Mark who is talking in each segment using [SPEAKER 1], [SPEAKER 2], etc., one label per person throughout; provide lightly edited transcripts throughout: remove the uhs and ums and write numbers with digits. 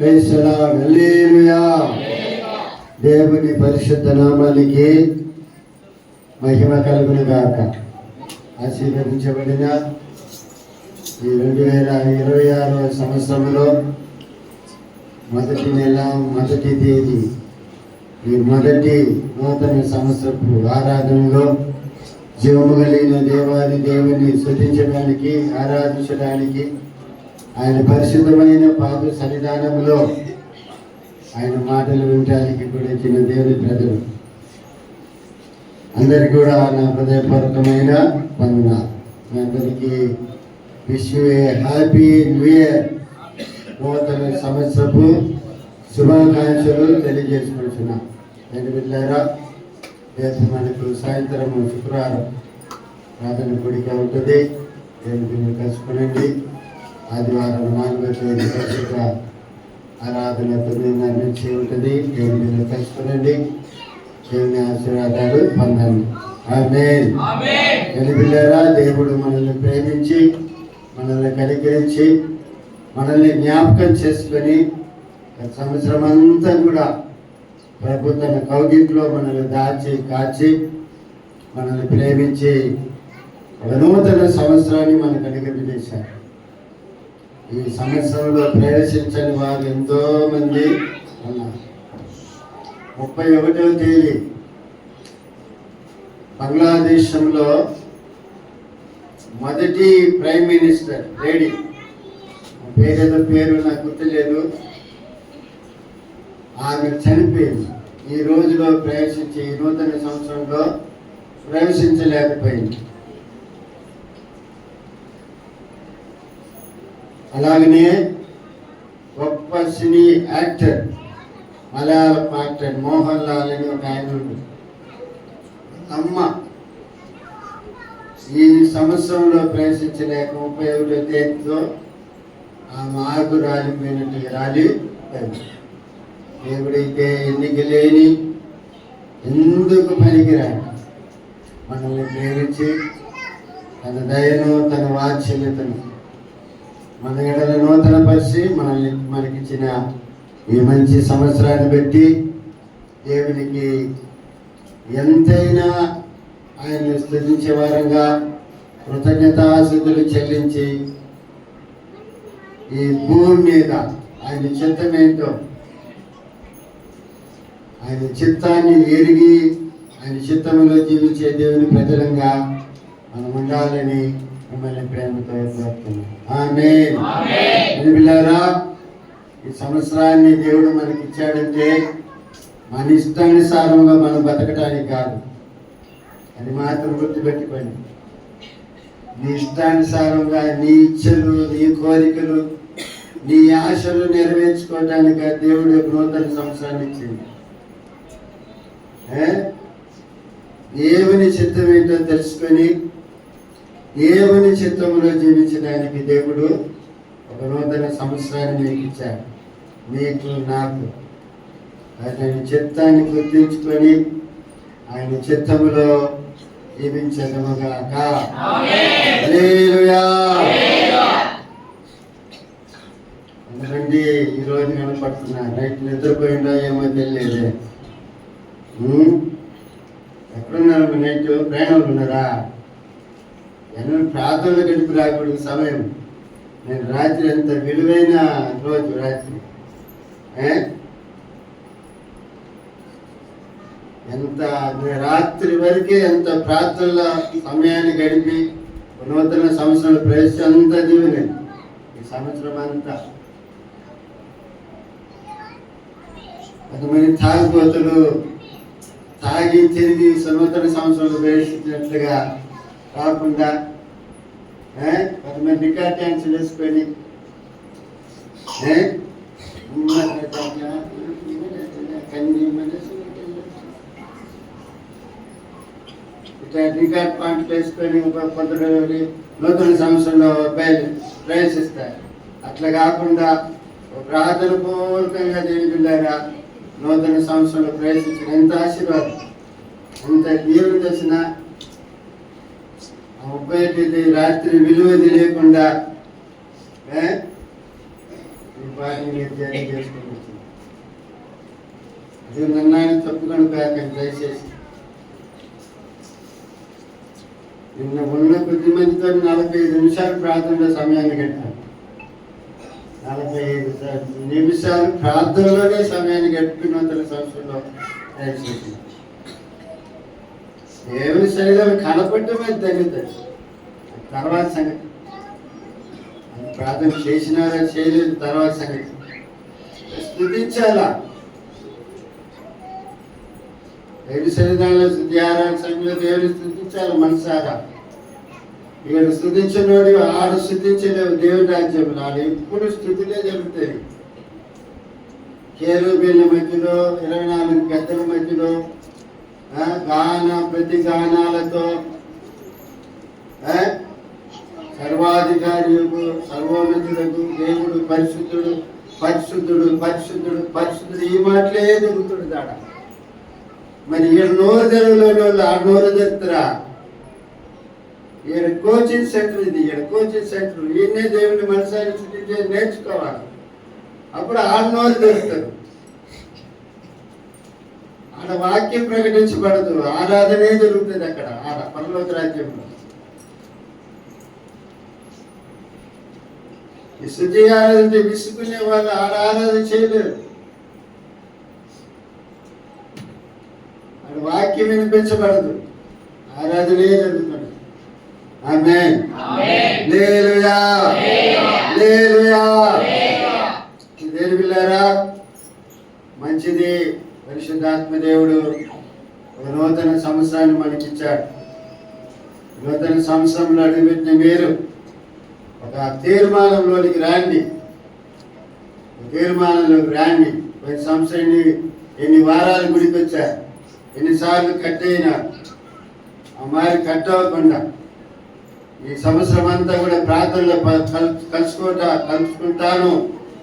[SPEAKER 1] హల్లెలూయా. దేవుని పరిశుద్ధ నామానికి మహిమ కలుగును గాక. ఆశీర్వదించబడిన ఈ 2026 సంవత్సరంలో మొదటి నెల మొదటి తేదీ ఈ మొదటి నూతన సంవత్సరపు ఆరాధనలో జీవము కలిగిన దేవుని స్తుతించడానికి, ఆరాధించడానికి, ఆయన పరిశుద్ధమైన పాద సన్నిధానంలో ఆయన మాటలు వినడానికి కూడా ఇచ్చిన దేవుని ప్రజలు అందరికీ కూడా నా హృదయపూర్వకమైన వందనాలు. మీ అందరికీ wish you A happy new year, నూతన సంవత్సరపు శుభాకాంక్షలు తెలియజేసుకుంటున్నాం. నేను బిడ్డలారా, రేపు మనకు సాయంత్రం శుక్రవారం ప్రార్థన కూడిక ఉంటుంది. దేవుని కలుసుకునండి. ఆదివారం 4వ తేదీ పరిశుద్ధ ఆరాధన 9:30 నుంచి ఉంటుంది. దేవుని కలుసుకునండి. దేవుని ఆశీర్వాదాలు పొందండి. ఆమేన్. బిడ్డలారా, దేవుడు మనల్ని ప్రేమించి, మనల్ని కనికరించి, మనల్ని జ్ఞాపకం చేసుకొని సంవత్సరం అంతా కూడా ప్రభు తన కౌగిట్లో మనల్ని దాచి కాచి మనల్ని ప్రేమించి ఒక నూతన సంవత్సరాన్ని మనకు అనుగ్రహించారు. ఈ సంవత్సరంలో ప్రవేశించని వారు ఎంతో మంది ఉన్నారు. 31వ తేదీ బంగ్లాదేశంలో మొదటి ప్రైమ్ మినిస్టర్ లేడీ, పేరు నాకు గుర్తులేదు, ఆమె చనిపోయింది. ఈ రోజులో ప్రవేశించి ఈ నూతన సంవత్సరంలో ప్రవేశించలేకపోయింది. అలాగనే గొప్ప సినీ యాక్టర్, మలయాళ యాక్టర్ మోహన్ లాల్ అని ఒక ఆయన అమ్మ ఈ సంవత్సరంలో ప్రవేశించలేక 31వ తేదీతో ఆమె ఆకు రాలిపోయినట్టుగా రాలిపోయింది. దేవుడైతే ఎన్నిక లేని, ఎందుకు పనికిరాడు, మనల్ని ప్రేమించి తన దయను, తన వాత్సల్యతను మన ఎడల నూతన పరిచి మనకిచ్చిన ఈ మంచి సంవత్సరాన్ని బట్టి దేవునికి ఎంతైనా ఆయన్ని స్తుతించే వారంగా కృతజ్ఞతాస్తుతులు చెల్లించి ఈ భూమి మీద ఆయన చిత్తమేంటో, ఆయన చిత్తాన్ని ఎరిగి ఆయన చిత్తంలో జీవించే దేవుని ప్రజలంగా మనం ఉండాలని మిమ్మల్ని ప్రేమతో కోరుతున్నాం. ఆమేన్. బిడ్డలారా, ఈ సంవత్సరాన్ని దేవుడు మనకి ఇచ్చాడంటే మన ఇష్టానుసారంగా మనం బతకటానికి కాదు. అది మాత్రం గుర్తుపెట్టుకోండి. నీ ఇష్టానుసారంగా నీ ఇచ్చలు, నీ కోరికలు, నీ ఆశలు నెరవేర్చుకోవడానికి దేవుడు నూతన సంవత్సరాన్ని ఇచ్చింది. దేవుని చిత్తం ఏంటో తెలుసుకొని దేవుని చిత్తంలో జీవించడానికి దేవుడు ఒక నూతన సంవత్సరాన్ని మీకు ఇచ్చాడు. నీకు, నాకు ఆయన చిత్తాన్ని గుర్తించుకొని ఆయన చిత్తములో జీవించదముగాక. హల్లెలూయా. ఎందుకంటే ఈరోజు కనపడుతున్నా, నైట్ నిద్రపోయిందో ఏమో తెలియదు. ఎక్కడున్నారు? నైట్ ప్రయాణంలో ఉన్నారా? ప్రార్థనలు గడిపి రాకూడదు సమయం. నేను రాత్రి ఎంత విలువైన రోజు రాత్రి, ఎంత రాత్రి వరకే ఎంత ప్రార్థనల సమయాన్ని గడిపి నూతన సంవత్సరాలు ప్రవేశం అంతా దీవెనే. ఈ సంవత్సరం అంతా కొంతమంది తాగిపోతులు తాగి తిరిగి నూతన సంవత్సరంలో ప్రవేశించినట్లుగా కాకుండా కొంతమంది రికార్డ్ డ్యాన్స్ వేసుకొని ఇట్లా రికార్డ్ పాయింట్లు వేసుకొని కొందరు నూతన సంవత్సరంలో ప్రవేశిస్తారు. అట్లా కాకుండా ప్రార్థన పూర్వకంగా దేవుడిలాగా నూతన సంవత్సరంలో ప్రవేశించిన ఎంత ఆశీర్వాదం, ఎంత దీవెన తెచ్చిన 31 రాత్రి విలువది లేకుండా వాటిని మీరు ధ్యానం చేసుకుని వచ్చింది. అది నన్నాన్ని తప్పుకొని పోయాకండి దయచేసి. నిన్న ఉన్న కొద్ది మందితో 45 నిమిషాలు ప్రార్థనలో సమయాన్ని గడిపాను. 45 నిమిషాలు ప్రార్థనలోనే సమయాన్ని గడిపినంతల సంవత్సరంలో దయచేసి. దేవుని శరీరం కనపడమే తగ్గుతుంది. తర్వాత సంగతి ప్రార్థన చేసినారా చేయలేదు తర్వాత సంగతి. స్తుతించాలా. దేవుని శరీరంలో స్తుతి ఆరాధన సమయంలో దేవుని స్తుతించాలి మనసారా. ఇక్కడ స్తుతించినోడు ఆడు స్తుతించలేవు దేవుని రాజ్యంలో. ఆడు ఎప్పుడు స్థుతిలే జరుగుతాయి. కేరుబీళ్ళ మధ్యలో 24 పెద్దల మధ్యలో ప్రతి గానాలతో సర్వాధికారి సర్వోన్నతులకు దేవుడు పరిశుద్ధుడు పరిశుద్ధుడు పరిశుద్ధుడు పరిశుద్ధుడు ఈ మాటలే జరుగుతుంది దాడ. మరి ఈడ నోరు తెరవలేని వాళ్ళు ఆ నోరు తెరుతారా? ఈడ కోచింగ్ సెంటర్ ఇది. ఈడ కోచింగ్ సెంటర్. ఈయనే దేవుని మనసాన్ని స్థితి నేర్చుకోవాలి. అప్పుడు ఆ నోరు తెరుస్తారు. ఆడ వాక్యం ప్రకటించబడదు, ఆరాధనే జరుగుతుంది అక్కడ. పరలోక రాజ్యంలో ఈ స్తుతి ఆరాధన విసుకునే వాళ్ళు ఆరాధన చేయలేరు. ఆడ వాక్యం వినిపించబడదు, ఆరాధనే జరుగుతుంది. ఆమేన్. హల్లెలూయా హల్లెలూయా. దేవుని బిడ్డలారా, మంచిది. పరిశుద్ధాత్మ దేవుడు ఒక నూతన సంవత్సరాన్ని మనకిచ్చాడు. నూతన సంవత్సరంలో అడుగుపెట్టిన మీరు ఒక తీర్మానంలోనికి రండి. తీర్మానంలోకి రండి. ప్రతి సంవత్సరం ఎన్ని వారాలు గుడికి వచ్చారు, ఎన్నిసార్లు కట్ అయినారు. ఆ మారి కట్ అవ్వకుండా ఈ సంవత్సరం అంతా కూడా ప్రార్థనలో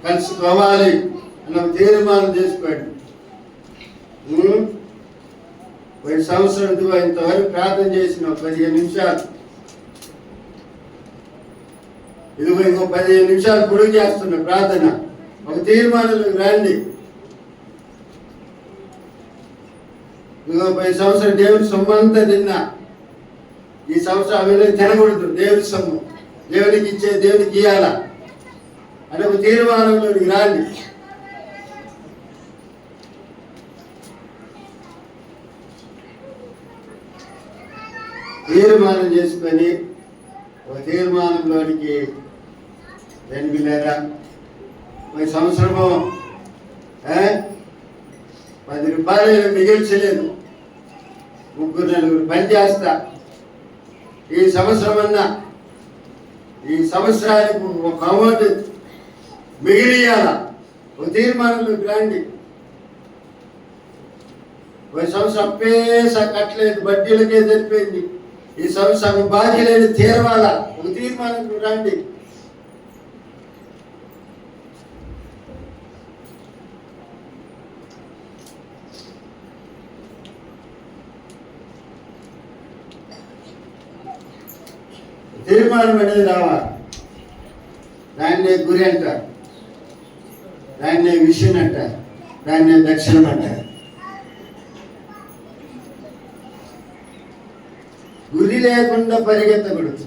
[SPEAKER 1] కలుసుకోవాలి అన్న తీర్మానం చేసుకోండి. పోయిన సంవత్సరం ఇంతవరకు ప్రార్థన చేసిన 15 నిమిషాలు, ఇదిగో ఇంకో 15 నిమిషాలు పొడుగు చేస్తున్న ప్రార్థన. ఒక తీర్మానంలోకి రండి. ఇదిగో పోయిన సంవత్సరం దేవుని సొమ్ము అంతా తిన్నా, ఈ సంవత్సరం అవి తినకూడదు. దేవుని సొమ్ము దేవునికి ఇచ్చే దేవునికి ఇవ్వాలా అని ఒక తీర్మానంలోకి రండి. తీర్మానం చేసుకొని ఒక తీర్మానంలోనికి రండి. లేదా ఒక సంవత్సరము 10 రూపాయలు మిగిల్చలేదు, 3-4 పని చేస్తా. ఈ సంవత్సరం అన్నా ఈ సంవత్సరానికి ఒక అమౌంట్ మిగిలియాల. ఒక తీర్మానంలోకి రండి. ఒక సంవత్సరం అప్పేసా కట్టలేదు, బడ్డీలకే సరిపోయింది. ఈ సంవత్సరం బాధ్యలేని తీరవాల. ఒక తీర్మానంలోకి రండి. తీర్మానం అనేది రావాలి. దాన్నే గురి అంటారు, దాన్నే మిషన్ అంటారు, దాన్నే దక్షిణం అంటారు. గురి లేకుండా పరిగెత్తకూడదు,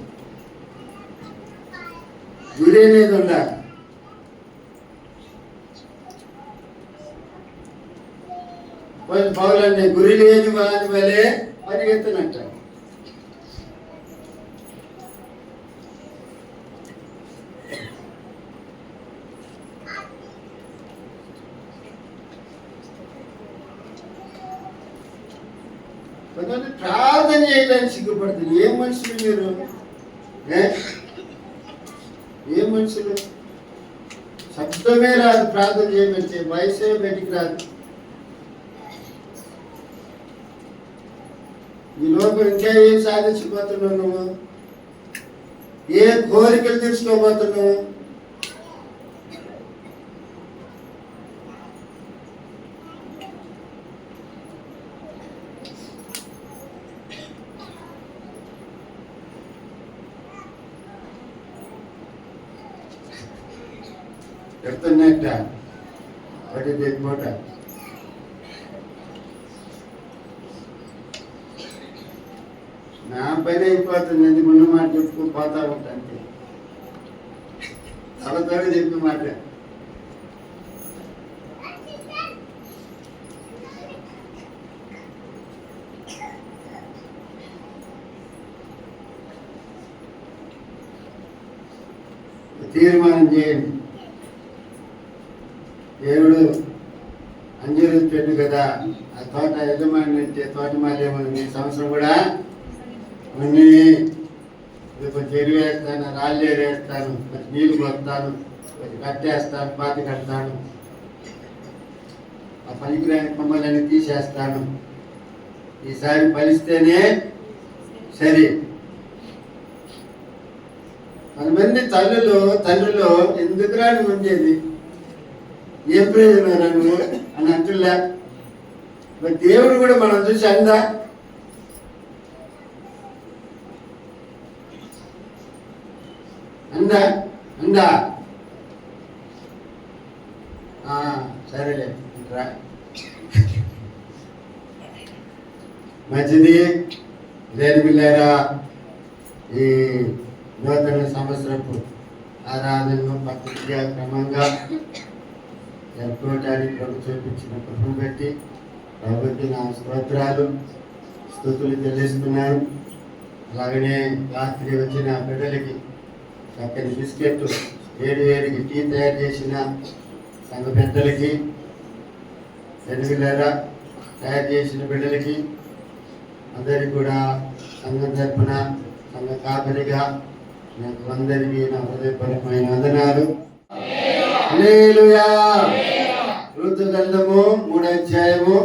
[SPEAKER 1] గురి అనేది ఉండాలి. పౌలండి గురి లేని వాని వలె పరిగెత్తనంటారు. ప్రార్థన చేయడానికి సిగ్గుపడుతుంది. ఏం మనుషులు మీరు? ఏం మనుషులు? శబ్దమే రాదు ప్రార్థన చేయమంటే, వయసే బయటికి రాదు. ఈ లోపల ఇంకా ఏం సాధించబోతున్నావు నువ్వు? ఏ కోరికలు తీర్చుకోబోతున్నావు? పెడుతున్నట్ట ఒకటి పూట నా పైన అయిపోతుంది. ఎందుకు ఉన్న మాట చెప్పుకుని పోతా ఉంటా అంతే. తలతోనే చెప్పిన మాట. తీర్మానం చేయండి. దేవుడు అంజూరు చెట్టు కదా, ఆ తోట యజమాని అంటే తోటమాలేమని సంవత్సరం కూడా అన్నీ కొంచెం ఎరువు వేస్తాను, రాళ్ళు వేస్తాను, కొంచెం నీళ్ళు కొడతాను, కొంచెం కట్టేస్తాను, పాతి కడతాను, ఆ పనికిరాని కొమ్మలన్నీ తీసేస్తాను. ఈసారి ఫలిస్తేనే సరే. కొంతమంది తండ్రులు ఎందుకురా నువ్వు ఉండేది, ఏం ప్రయోజనం నువ్వు అని అంటున్నా. మరి దేవుడు కూడా మనం చూసి అందా అందా అందా సరేలే మంచిది. లేని పిల్లారా, ఈ నూతన సంవత్సరపు ఆరాధనను పద్ధతిగా క్రమంగా జరుపుకోవడానికి ప్రభు చూపించిన కృపను బట్టి ప్రభుత్వ నా స్తోత్రాలు స్తుతులు చెల్లిస్తున్నాను. అలాగనే రాత్రి వచ్చిన బిడ్డలకి చక్కని బిస్కెట్ వేడికి టీ తయారు చేసిన సంఘ పెద్దలకి, తెలుగులారా తయారు చేసిన బిడ్డలకి అందరికి కూడా సంఘం తరపున సంఘ కాపరిగా నాకు అందరికీ నా హృదయపరమైన వందనాలు. హల్లెలూయా. ఋతు గ్రంథము 3వ అధ్యాయము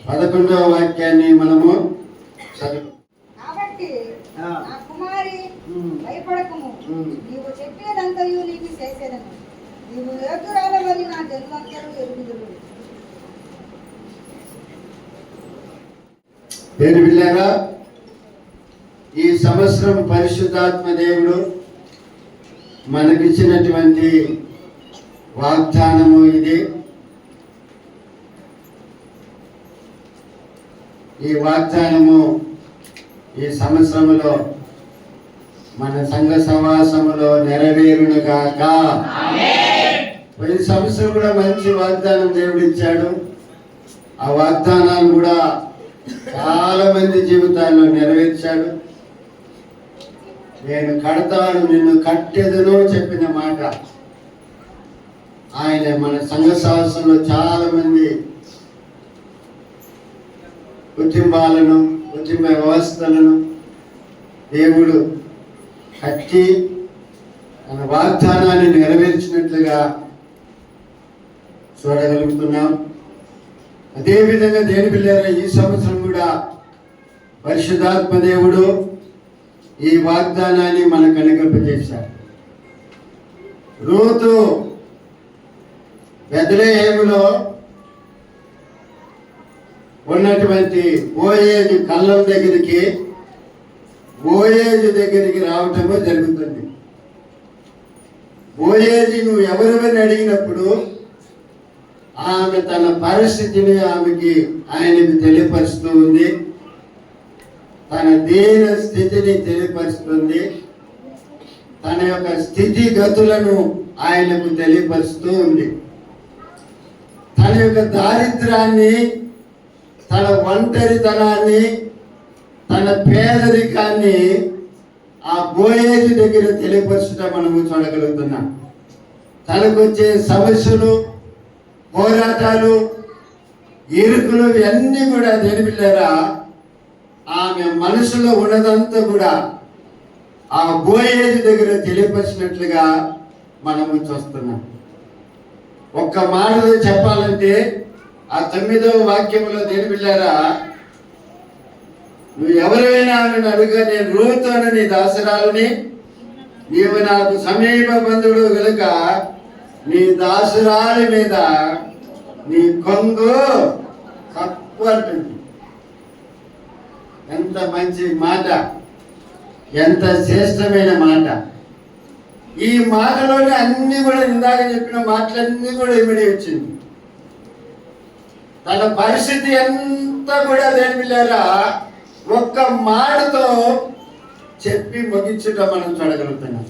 [SPEAKER 1] 11వ వాక్యాన్ని మనము చదువు.
[SPEAKER 2] భయపడకము, నీవు చెప్పేదంతయు నీకు చేసేదను, నీవు యోగ్యురాలవని నా జనులందరూ ఎరుగుదురు.
[SPEAKER 1] పేరు పిల్లారా, ఈ సంవత్సరం పరిశుద్ధాత్మ దేవుడు మనకిచ్చినటువంటి వాగ్దానము ఇది. ఈ వాగ్దానము ఈ సంవత్సరములో మన సంఘ సమాసములో నెరవేరునుగాక. ఈ సంవత్సరం కూడా మంచి వాగ్దానం దేవుడు ఇచ్చాడు. ఆ వాగ్దానాలు కూడా చాలా మంది జీవితాల్లో నెరవేర్చాడు. నేను కడతాను, నిన్ను కట్టెదను చెప్పిన మాట ఆయన మన సంఘ సమాసంలో చాలా మంది కుటుంబాలను, కుటుంబ వ్యవస్థలను దేవుడు కట్టి తన వాగ్దానాన్ని నెరవేర్చినట్లుగా చూడగలుగుతున్నాం. అదేవిధంగా దేని పిల్లల ఈ సంవత్సరం కూడా పరిశుద్ధాత్మ దేవుడు ఈ వాగ్దానాన్ని మనకు అనుగ్రహించాడు. రూతు బెత్లెహేములో ఉన్నటువంటి బోయేజు కళ్ళం బోయేజు దగ్గరికి రావటము జరుగుతుంది. బోయేజు నువ్వు ఎవరెవరిని అడిగినప్పుడు ఆమె తన పరిస్థితిని ఆయనకు తెలియపరుస్తూ ఉంది. తన దీన స్థితిని తెలియపరుస్తుంది. తన యొక్క స్థితిగతులను ఆయనకు తెలియపరుస్తూ ఉంది. తన యొక్క దారిద్రాన్ని, తన ఒంటరితనాన్ని, తన పేదరికాన్ని ఆ బోయేజు దగ్గర తెలియపరచడం మనము చూడగలుగుతున్నాం. తనకొచ్చే సమస్యలు, పోరాటాలు, ఇరుకులు ఇవన్నీ కూడా తెలిపిల్లారా ఆమె మనసులో ఉన్నదంతా కూడా ఆ బోయేజు దగ్గర తెలియపరిచినట్లుగా మనము చూస్తున్నాం. ఒక్క మాటలో చెప్పాలంటే ఆ 9వ వాక్యంలో తెలిపిల్లారా, నువ్వు ఎవరైనా ఆమెను అడుగా, నేను రూతును నీ దాసురాలని, నీవు నాకు సమీప బంధువుడు కనుక నీ దాసురాలి మీద నీ కొంగు కప్పు అంటుంది. ఎంత మంచి మాట, ఎంత శ్రేష్టమైన మాట. ఈ మాటలోనే అన్ని కూడా ఇందాక చెప్పిన మాటలన్నీ కూడా ఇమిడి వచ్చింది. తన పరిస్థితి అంతా కూడా దేని పిల్లారా ఒక్క మాటతో చెప్పి ముగించుట మనం చూడగలుగుతున్నాం.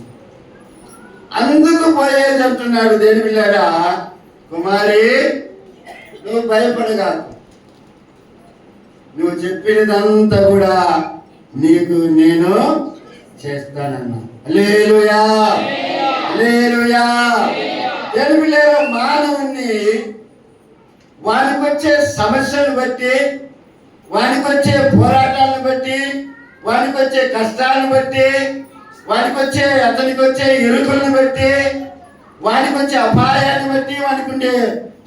[SPEAKER 1] అందుకు పోయేది అంటున్నాడు దేని పిల్లారా, కుమారి నువ్వు భయపడగా, నువ్వు చెప్పినదంతా కూడా నీకు నేను చేస్తానన్నా. హల్లెలూయా, హల్లెలూయా. దేని పిల్లారా, మానవుణ్ణి వానికి వచ్చే సమస్యలను బట్టి, వానికి వచ్చే పోరాటాలను బట్టి, వానికి వచ్చే కష్టాలను బట్టి, వానికి వచ్చే అతనికి వచ్చే ఇరుకులను బట్టి, వానికి వచ్చే అపాయాన్ని బట్టి,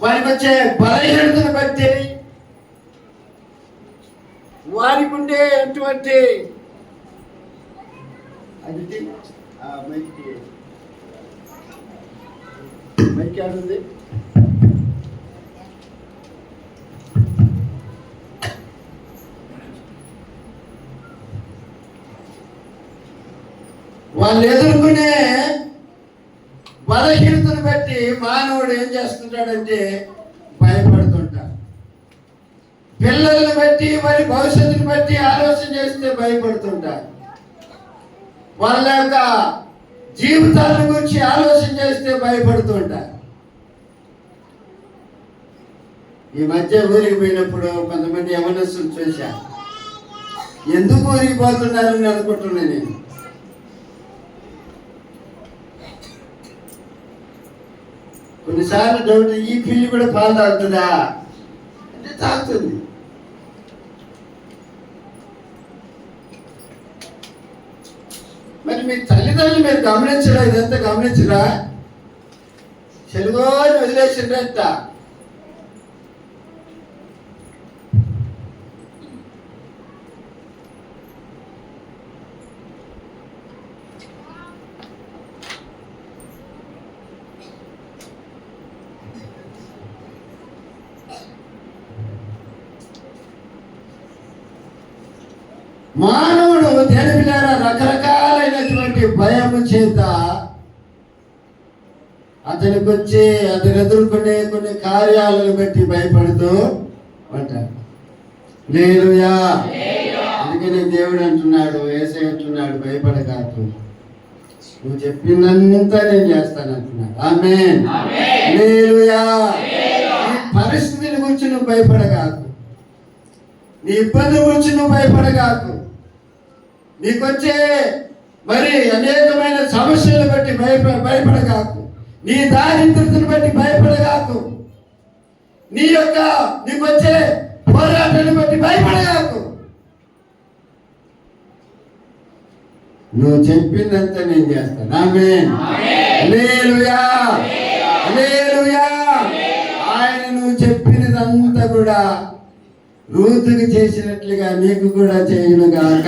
[SPEAKER 1] వానికి వచ్చే బలహీనతను బట్టి, వానికి ఉండే ఎటువంటి అది మైక్ ఆడుంది. వాళ్ళు ఎదుర్కొనే బలహీనతను బట్టి మానవుడు ఏం చేస్తుంటాడంటే భయపడుతుంటాడు. పిల్లలను బట్టి వారి భవిష్యత్తుని బట్టి ఆలోచన చేస్తే భయపడుతుంటారు. వాళ్ళ యొక్క జీవితాల గురించి ఆలోచన చేస్తే భయపడుతుంటారు. ఈ మధ్య ఊరికి పోయినప్పుడు కొంతమంది యవనస్తులు చూశా. ఎందుకు ఊరికి పోతున్నారని అనుకుంటున్నా నేను. కొన్నిసార్లు డౌట్, ఈ పిల్లి కూడా పాలు తాగుతుందా అంటే తాగుతుంది. మరి మీ తల్లిదండ్రులు మీరు గమనించరా? ఇదంతా గమనించరా? చెలుగోని వదిలేసిండ్రంట. మానవుడు దేని పిల్లారా రకరకాలైనటువంటి భయము చేత అతను ఎదుర్కొనే కొన్ని కార్యాలను బట్టి భయపడుతూ ఉంటాడు. హల్లెలూయా. అందుకని దేవుడు అంటున్నాడు, యేసయ్య అంటున్నాడు, భయపడకాకు, నువ్వు చెప్పిందంతా నేను చేస్తాను అంటున్నాడు. ఆమేన్. హల్లెలూయా. నీ పరిస్థితిని గురించి నువ్వు భయపడకాకు, నీ ఇబ్బంది గురించి నువ్వు భయపడగాకు, నీకొచ్చే మరి అనేకమైన సమస్యలు బట్టి భయపడగాకు, నీ దారిద్రతను బట్టి భయపడగాకు, నీకొచ్చే పోరాటాన్ని బట్టి భయపడగాకు. నువ్వు చెప్పిందంతా నేను చేస్తాను. ఆమేన్. హల్లెలూయా, హల్లెలూయా. ఆయన నువ్వు చెప్పినదంతా కూడా రూతుకి చేసినట్లుగా నీకు కూడా చేయును గాక.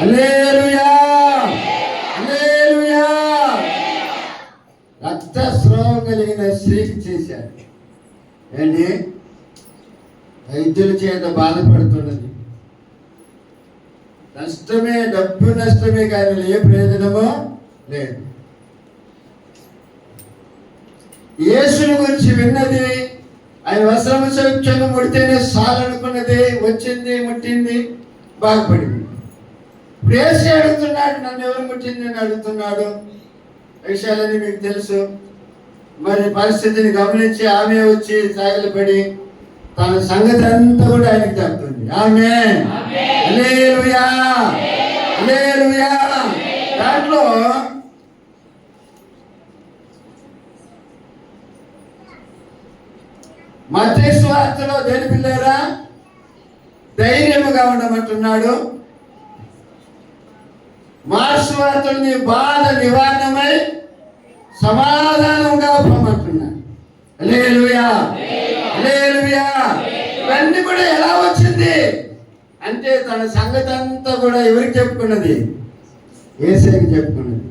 [SPEAKER 1] హల్లెలూయా, హల్లెలూయా. రక్తస్రావం కలిగిన స్త్రీకి చేశాడు. ఏంటి? వైద్యుల చేత బాధపడుతున్నది. నష్టమే, డబ్బు నష్టమే, కానీ ఏ ప్రయోజనమో లేదు. యేసుని గురించి విన్నది, ఆయన వస్త్రము సౌఖ్యంగా ముడితేనే సాలనుకున్నది, వచ్చింది, ముట్టింది, బాగుపడింది. ఇప్పుడు యేసు అడుగుతున్నాడు, నన్ను ఎవరు ముట్టింది అని అడుగుతున్నాడు. విషయాలన్నీ మీకు తెలుసు. మరి పరిస్థితిని గమనించి ఆమె వచ్చి సాగిలపడి తన సంగతి అంతా కూడా ఆయనకి చెప్తుంది. ఆమేన్. హల్లెలూయా, హల్లెలూయా. దాంట్లో మత్తయి సువార్తలో దేని పిల్లారా ధైర్యముగా ఉండమంటున్నాడు. మార్కు సువార్తలో నీ బాధ నివారణమై సమాధానంగా పొమ్మంటున్నాడు. హల్లెలూయా, హల్లెలూయా. ఇవన్నీ కూడా ఎలా వచ్చింది అంటే తన సంగతి అంతా కూడా ఎవరికి చెప్పుకున్నది? యేసయ్యకి చెప్పుకున్నది.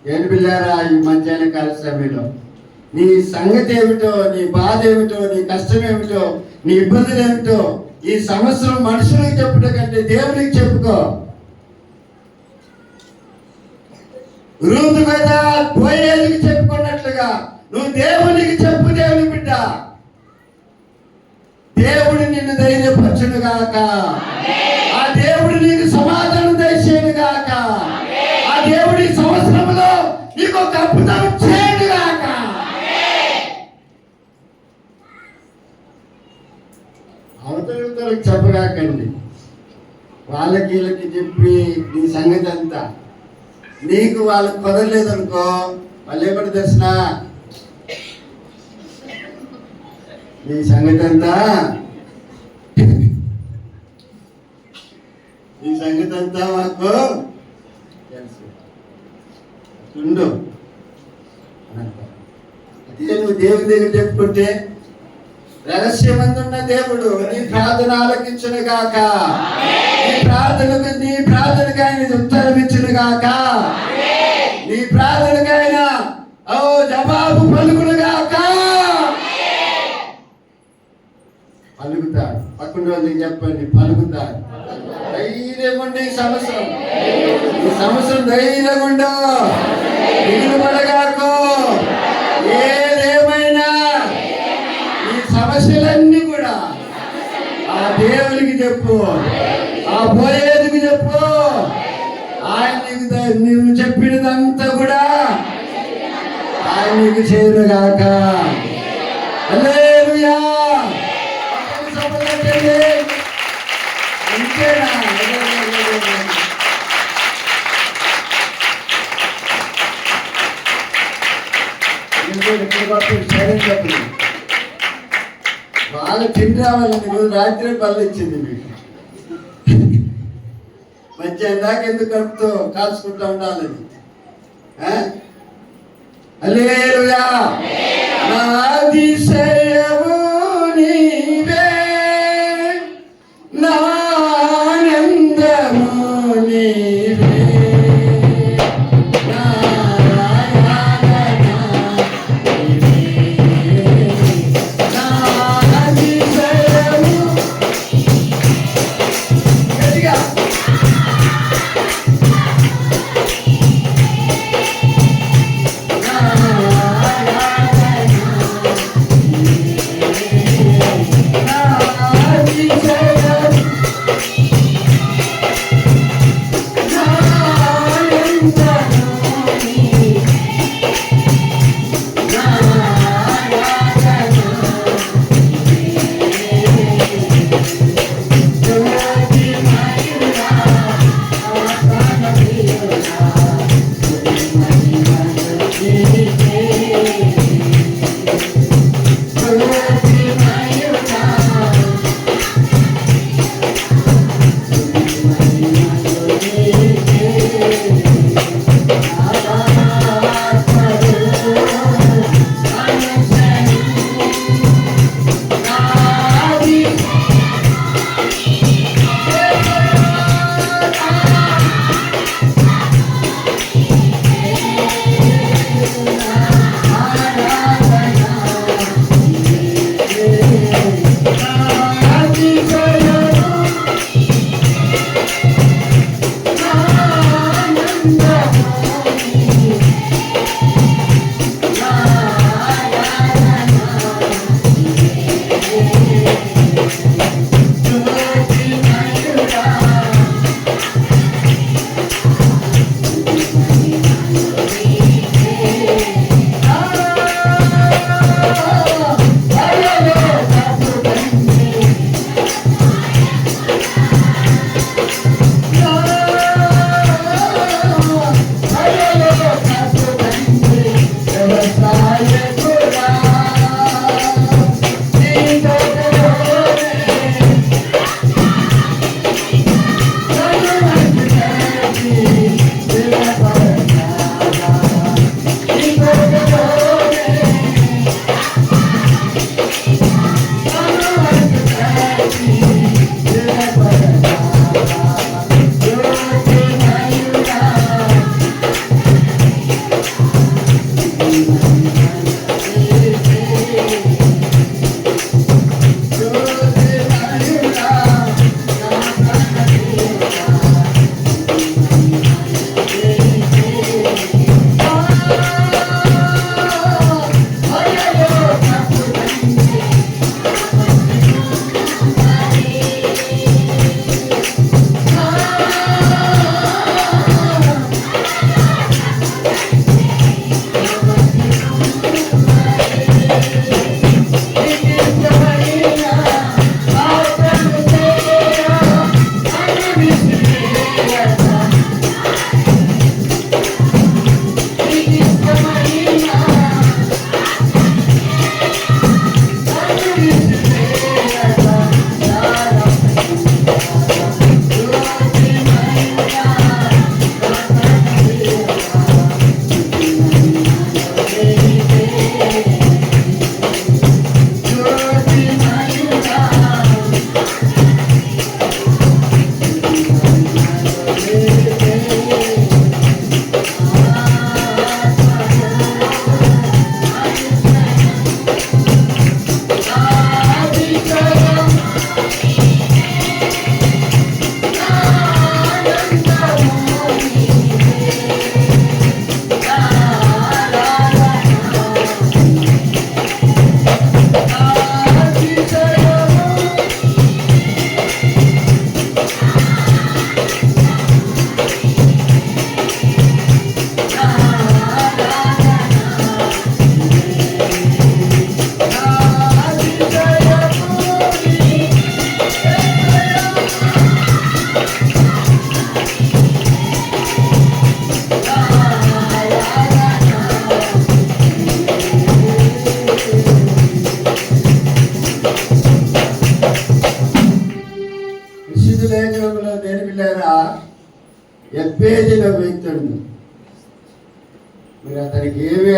[SPEAKER 1] దేని పిల్లారా ఈ మధ్యాహ్న కాల సమయంలో నీ సంగతి ఏమిటో, నీ బాధ ఏమిటో, నీ కష్టం ఏమిటో, నీ ఇబ్బందులు ఏమిటో ఈ సంవత్సరం మనుషులకు చెప్పుట కంటే దేవునికి చెప్పుకో. రూతు కదా బోయేజుకి చెప్పుకున్నట్లుగా నువ్వు దేవునికి చెప్పు. దేవుని బిడ్డ, దేవుడు నిన్ను ధైర్యపరచును గాక. ఆ దేవుడు నీకు సమాధానం దయచేయను గాక. ఆ దేవుడి సంవత్సరంలో నీకు ఒక అద్భుతం చేయను గాక. అవతలకు చెప్పగాకండి. వాళ్ళకి వీళ్ళకి చెప్పి నీ సంగతి అంతా నీకు వాళ్ళకి కుదరలేదనుకో, వాళ్ళు ఏమని తెలిసిన నీ సంగతి అంతా నీ సంగతి అంతా మాకు తెలుసు ఉండు. అదే నువ్వు దేవుని దగ్గర చెప్పుకుంటే రహస్యమందున్న దేవుడు నీ ప్రార్థన ఆలకించును గాక. నీ ప్రార్థనకు ఆయన ఉత్తరం ఇచ్చును గాక. నీ ప్రార్థనకు ఆయన జవాబు పలుకును గాక. పలుకుతాడు. పక్కన రోజుకి చెప్పండి, పలుకుతాడు. ధైర్యం ఉండి ఈ సంవత్సరం ధైర్యంగా ఉండు. దిగులు పడగాకు. ఏదేమైనా ఈ సమస్యలన్నీ కూడా ఆ దేవునికి చెప్పు, ఆ పోయేదికి చెప్పు. ఆయన నీవు చెప్పినదంతా కూడా ఆయన నీకు చేయనుగాక. హల్లెలూయా. అంతేనా? చెప్పండి. వాళ్ళు తిండి రావాలని రోజు రాత్రి పళ్ళు ఇచ్చింది మీకు. మధ్యాహ్నం దాకా ఎందుకు కడుపుతో కాల్చుకుంటూ ఉండాలని. హల్లెలూయా. నా అతిశయము నీవే, నా ఆనందము నీవే, నా ఆరాధన నీవే, నా అతిశయము. గట్టిగా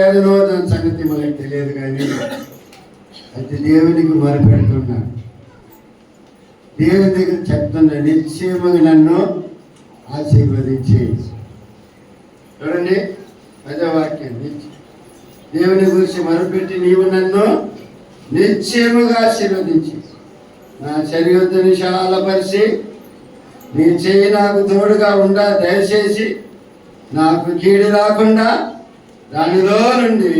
[SPEAKER 1] వేదనో దాని సంగతి మనకు తెలియదు, కానీ అది దేవునికి మొరపెడుతున్నాడు. దేవుని దగ్గర చెప్తున్నా, నిశ్చయముగా నన్ను ఆశీర్వదించి. చూడండి, అదే వాక్యం. దేవుని గురించి మొరపెట్టి నీవు నన్ను నిశ్చయముగా ఆశీర్వదించి నా సరిహద్దుని విశాలపరిచి నీ చేయి నాకు తోడుగా ఉండా దయచేసి నాకు కీడు రాకుండా దానిలో నుండి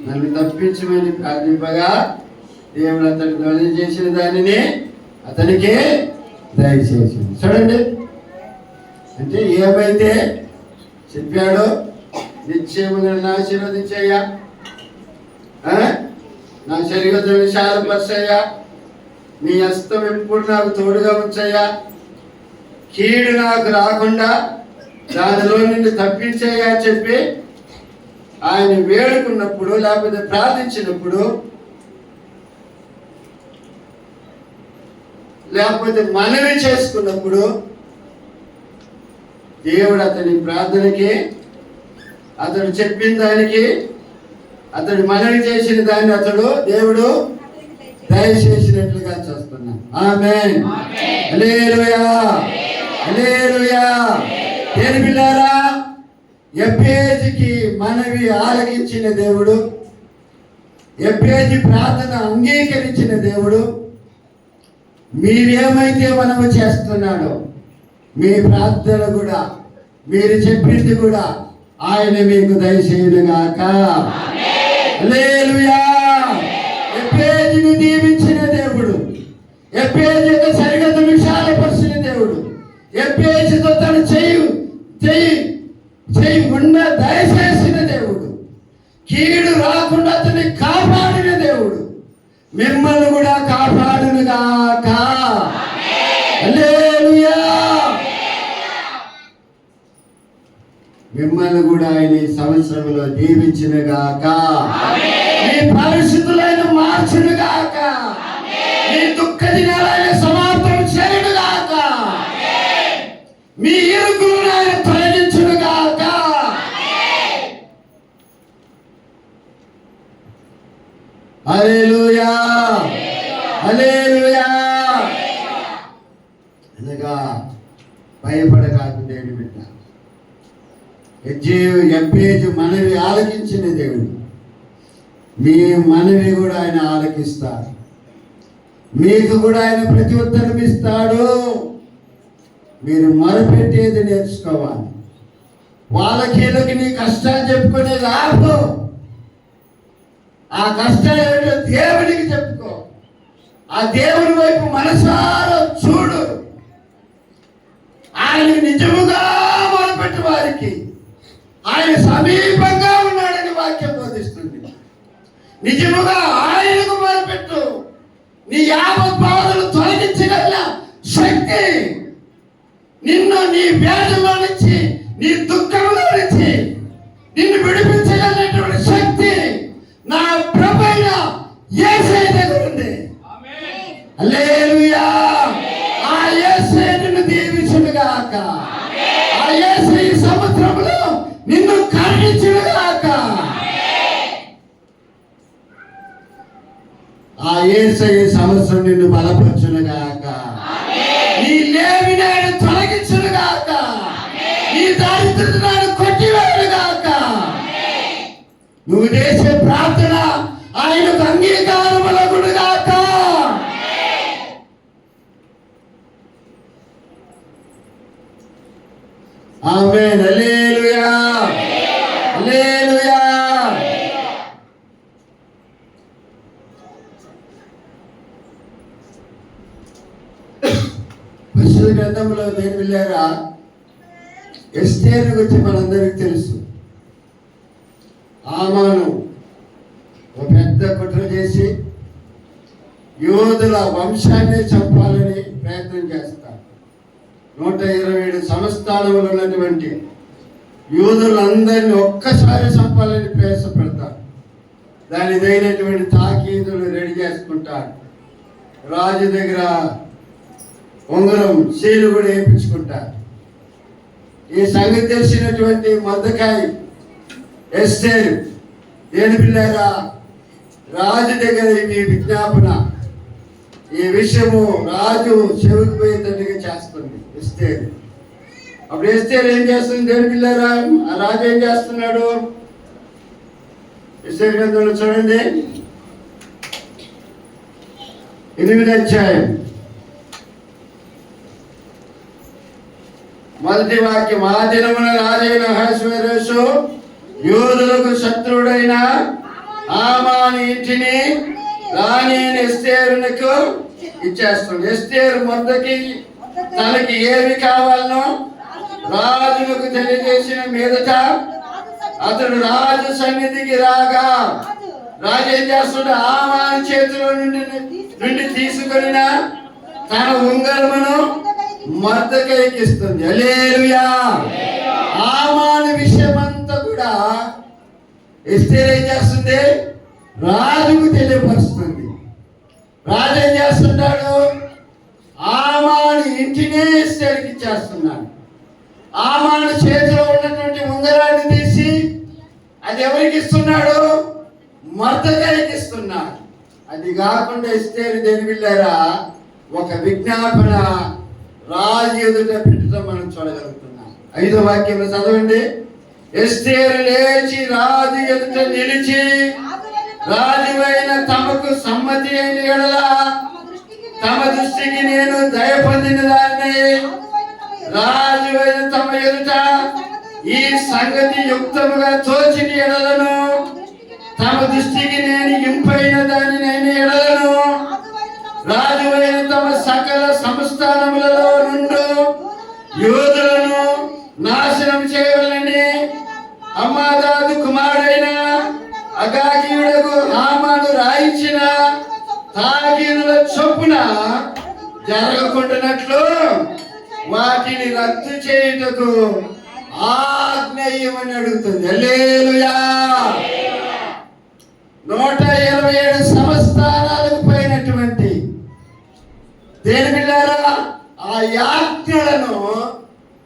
[SPEAKER 1] నన్ను తప్పించమని ప్రార్థింపగా దేవుడు అతనికి ధ్వని చేసిన దానిని అతనికి దయచేసింది. చూడండి, అంటే ఏమైతే చెప్పాడో నిశ్చయముగా నన్ను ఆశీర్వదించయ్యా, నా శరీరం విశాలపరచయ్యా, నీ హస్తం ఎప్పుడు నాకు తోడుగా ఉంచయ్యా, కీడు నాకు రాకుండా దానిలో నుండి తప్పించయ్యా అని చెప్పి ఆయన వేడుకున్నప్పుడు, లేకపోతే ప్రార్థించినప్పుడు, లేకపోతే మనవి చేసుకున్నప్పుడు దేవుడు అతని ప్రార్థనకి, అతడు చెప్పిన దానికి, అతడు మనవి చేసిన దాన్ని దేవుడు దయచేసినట్లుగా చూస్తున్నాం. ఆమేన్. హల్లెలూయా, హల్లెలూయా. దేని బిడ్డలారా, ఎబ్బేజుకి మనవి ఆలకించిన దేవుడు, ఎబ్బేజు ప్రార్థన అంగీకరించిన దేవుడు, మీరేమైతే మనము చేస్తున్నాడో మీ ప్రార్థన కూడా, మీరు చెప్పింది కూడా ఆయన మీకు దయచేయునుగాక. హల్లెలూయా. ఎబ్బేజుని దీవించిన దేవుడు, ఎబ్బేజు యొక్క సరిహద్దును విశాలపరిచిన దేవుడు, ఎబ్బేజుతో తన చేయి ఉండ దయచేసిన దేవుడు, కీడు రాకుండా అతన్ని కాపాడిన దేవుడు మిమ్మల్ని కూడా కాపాడునుగాక. హల్లెలూయా. మిమ్మల్ని కూడా ఆయన ఈ సంవత్సరంలో దీవించునుగాక. మీ పరిస్థితులను మార్చునుగాక. మీ దుఃఖ దినాలను సమాప్తం చేయునుగాక. మీ ఇరుకులను ఆయన తొలగించునుగాక. హల్లెలూయా, హల్లెలూయా. అనగా భయపడకాకు దేవుని బిడ్డ. ఎబ్బేజు మనవి ఆలకించిన దేవుడు మీ మనవి కూడా ఆయన ఆలకిస్తాడు. మీకు కూడా ఆయన ప్రతి ఉత్తరం ఇస్తాడు. మీరు మొరపెట్టేది నేర్చుకోవాలి. వాళ్ళకి నీ కష్టాలు చెప్పుకునే లాభం, ఆ కష్టాలు ఏమిటో దేవుడికి చెప్పుకో. ఆ దేవుడి వైపు మనసారా చూడు. ఆయన నిజముగా మొరపెట్టు వారికి ఆయన సమీపంగా ఉన్నాడని వాక్యం బోధిస్తుంది. నిజముగా ఆయనకు మొరపెట్టు. నీ యావత్ బాధలు తొలగించగల శక్తి, నిన్ను నీ వ్యాధుల్లో నుంచి, నీ దుఃఖంలో నుంచి నిన్ను విడిపించగలిగినటువంటి శక్తి నా ప్రభువైన యేసయ్య దగ్గర ఉంది. హల్లెలూయా. ఆ యేసయ్య నిన్ను దీవించునుగాక. ఆ యేసయ్య ఈ సంవత్సరంలో నిన్ను కరుణించునుగాక. ఆ యేసయ్య సంవత్సరం నిన్ను బలపరచునుగాక. నీ లేమి నాడు తొలగించునుగాక. నీ దారిద్ర్యత నాడు కొట్టివేయునుగాక. నువ్వు చేసే ప్రార్థన ఆయనకు అంగీకారములగునుగాక. ఆమేన్. హల్లెలూయా, హల్లెలూయా. పరిశుద్ధ గ్రంథంలో దేని వెళ్ళారా, ఎస్తేరు గురించి మనందరికీ తెలుసు. హామాను ఒక పెద్ద కుట్ర చేసి యోధుల వంశాన్ని చంపాలని ప్రయత్నం చేస్తారు. 127 సంస్థానంలో ఉన్నటువంటి యోధులందరినీ ఒక్కసారి చంపాలని ప్రయాసపడతారు. దాని తగినటువంటి తాకీదులు రెడీ చేసుకుంటారు. రాజు దగ్గర ఉంగరం సీలు కూడా వేయించుకుంటారు. ఈ సంగతి తెలిసినటువంటి మొర్దెకాయి, ఎస్తేరు దేని పిల్లారా, రాజు దగ్గర ఈ విజ్ఞాపన, ఈ విషయము రాజు చెవికి పోయేటట్టుగా చేస్తుంది ఎస్తేరు. అప్పుడు ఎస్తేరు ఏం చేస్తుంది? దేని పిల్లారా, ఆ రాజు ఏం చేస్తున్నాడు? ఎస్తేరు గ్రంథంలో చూడండి 8వ అధ్యాయం 1వ వాక్యం. ఆ దినమున రాజైన అహష్వేరోషు యూదులకు శత్రువుడైన హామాను ఇంటిని రాణి ఎస్తేరునకు ఇచ్చేస్తుంది. ఎస్తేరు మొర్దెకై తనకి ఏమి కావాలనో రాజులకు తెలియజేసిన మీదట అతడు రాజు సన్నిధికి రాగా రాజు ఏం చేస్తున్నాడు? హామాను చేతిలో నుండి తీసుకొని తన ఉంగరమును మొర్దెకైకి ఇస్తుంది. హల్లెలూయా. హామాను విషయమంతా కూడా ఎస్తేరు ఏం చేస్తుంది? రాజుకు తెలియపరుస్తుంది. రాజు ఏం చేస్తున్నాడు? హామాను ఇంటినే ఎస్తేరుకి ఇచ్చేస్తున్నాడు. హామాను చేతిలో ఉన్నటువంటి ఉంగరాన్ని తీసి అది ఎవరికి ఇస్తున్నాడు? మొర్దెకైకి ఇస్తున్నాడు. అది కాకుండా ఎస్తేరు దేని పిల్లారా, ఒక విజ్ఞాపన రాజు ఎదుట పెట్టడం మనం చూడగలుగుతున్నాం. 5వ వాక్యంలో చదవండి. ఎస్తేరు లేచి రాజు ఎదుట నిలిచి రాజువైన తమకు సమ్మతి అయిన ఎడల తమ దృష్టికి నేను దయ పొందిన దాన్ని రాజువైన తమ ఎదుట ఈ సంగతి యుక్తముగా తోచిన ఎడలను తమ దృష్టికి నేను ఇంపైన దాన్ని నేను ఎడలను రాజువైన తమ సకల సంస్థానములలో నుండి యూదులను నాశనం చేయవలెనని అమ్మాదాదు కుమారుడైన అగాగీయుడకు హామాను రాయించిన తాకీదుల చొప్పున జరగకుండానట్లు వాటిని రద్దు చేయుటకు ఆజ్ఞ ఇవ్వమని అడుగుతుంది. హల్లెలూయా. 127 సంస్థానాలకు పోయినటువంటి దేని బిడ్డారా, ఆ యాజ్ఞలను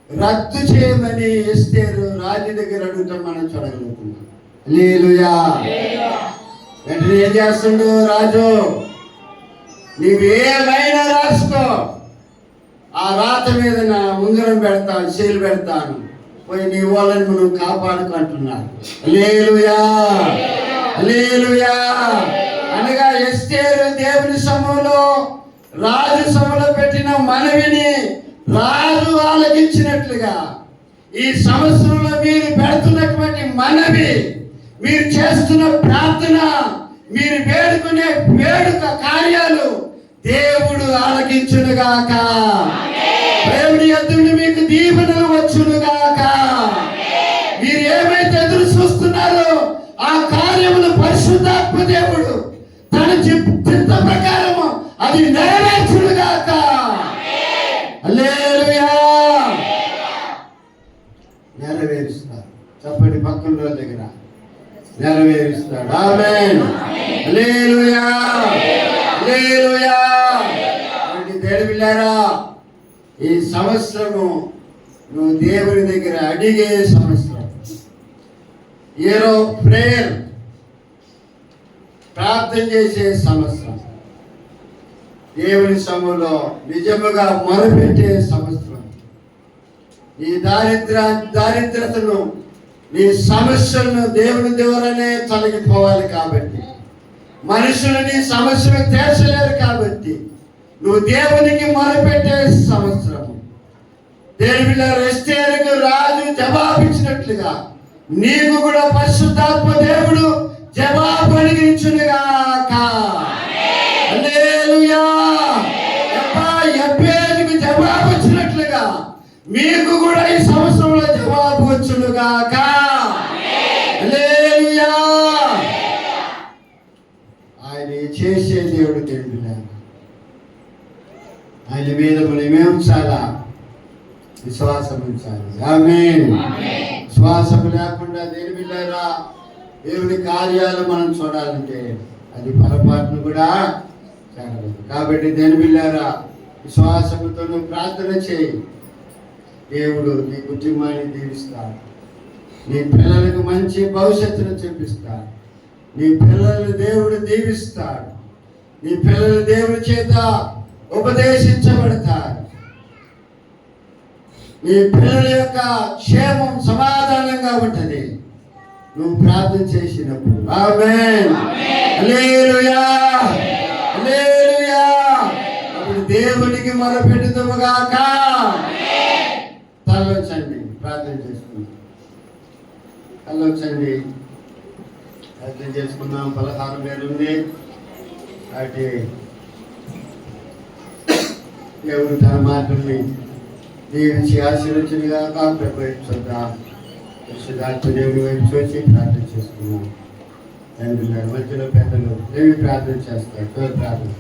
[SPEAKER 1] రద్దు చేయమని ఎస్తేరు రాజు దగ్గర అడుగుతాం మనం చూడగలుగుతున్నాం. హల్లెలూయా. వెంటనే ఏం చేస్తుండు రాజు? నీవేమైనా రాసుకో, ఆ రాత మీద నా ఉంగరం పెడతాను, చేలు పెడతాను, పోయి నీ వాళ్ళని నువ్వు కాపాడుకుంటున్నాను. హల్లెలూయా. హల్లెలూయా. అనగా ఎస్తేరు దేవుని సములో రాజు సభలో పెట్టిన మనవిని రాజు ఆలకించినట్లుగా ఈ సంవత్సరంలో మీరు పెడుతున్నటువంటి మనవి, మీరు చేస్తున్న ప్రార్థన, మీరు వేడుకునే వేడుక కార్యాలు దేవుడు ఆలకించునుగాక. దేవుని యొద్ద మీకు దీవెనలు వచ్చునుగాక. మీరు ఏమైతే ఎదురు చూస్తున్నారో ఆ కార్యములు పరిశుద్ధాత్మ దేవుడు తన చిత్త ప్రకారము అది నెరవేర్చునుగాక. హల్లెలూయా. నెరవేరుస్తాడు. చెప్పండి పక్కన రోజు దగ్గర, నెరవేరుస్తాడు. ఆమేన్. హల్లెలూయా. హల్లెలూయా. దేవుని బిడ్డలారా, ఈ సంవత్సరము నువ్వు దేవుని దగ్గర అడిగే సంవత్సరం. ఏరో ప్రేయర్, ప్రార్థన చేసే సంవత్సరం. దేవుని సములో నిజముగా మొరపెట్టే సంవత్సరం. నీ దారిద్రతను, నీ సమస్యలను దేవుని ద్వారానే తొలగిపోవాలి. కాబట్టి మనుషులు నీ సమస్యను తీర్చలేరు. కాబట్టి నువ్వు దేవునికి మొరపెట్టే సంవత్సరం. దేవుని ఎస్తేరుకు రాజు జవాబిచ్చినట్లుగా నీకు కూడా పరిశుద్ధాత్మ దేవుడు జవాబు అడిగించునుగాక. హల్లెలూయా. ఎబ్బేజుకు జవాబు వచ్చినట్లుగా మీకు కూడా ఈ సంవత్సరంలో జవాబు వచ్చునుగాక. హల్లెలూయా. ఆయన చేసే దేవుడు దేవుడు. ఆయన మీద మనం చాలా విశ్వాసం ఉంచాలి. ఆమేన్. విశ్వాసం లేకుండా దేని బిడ్డలారా దేవుని కార్యాలు మనం చూడాలంటే అది పొరపాటును కూడా జరగదు. కాబట్టి దేని బిడ్డలారా విశ్వాసంతో ప్రార్థన చేయి. దేవుడు నీ కుటుంబాన్ని దీవిస్తాడు. నీ పిల్లలకు మంచి భవిష్యత్తును చూపిస్తాడు. నీ పిల్లల్ని దేవుడు దీవిస్తాడు. నీ పిల్లలు దేవుడి చేత ఉపదేశించబడతారు. నీ పిల్లల యొక్క క్షేమం సమాధానంగా ఉంటుంది నువ్వు ప్రార్థన చేసినప్పుడు. ఆమేన్. హల్లెలూయా, హల్లెలూయా. అప్పుడు దేవునికి మొరపెట్టుదుముగాక. తలొచ్చండి, ప్రార్థన చేసుకుందాం. తలొచ్చండి, ప్రార్థన చేసుకుందాం. 16 వేలు ఉంది. అటు దేవుడు తన మాటల్ని దీవించి ఆశీర్వచనగా ప్రవేశిద్దాం. పరిశుద్ధాత్మ దేవుడి వైపు చూసి ప్రార్థన చేసుకున్నాం. తండ్రి గారు మధ్యలో పెద్దలు ఏమి ప్రార్థన చేస్తారు? ప్రార్థన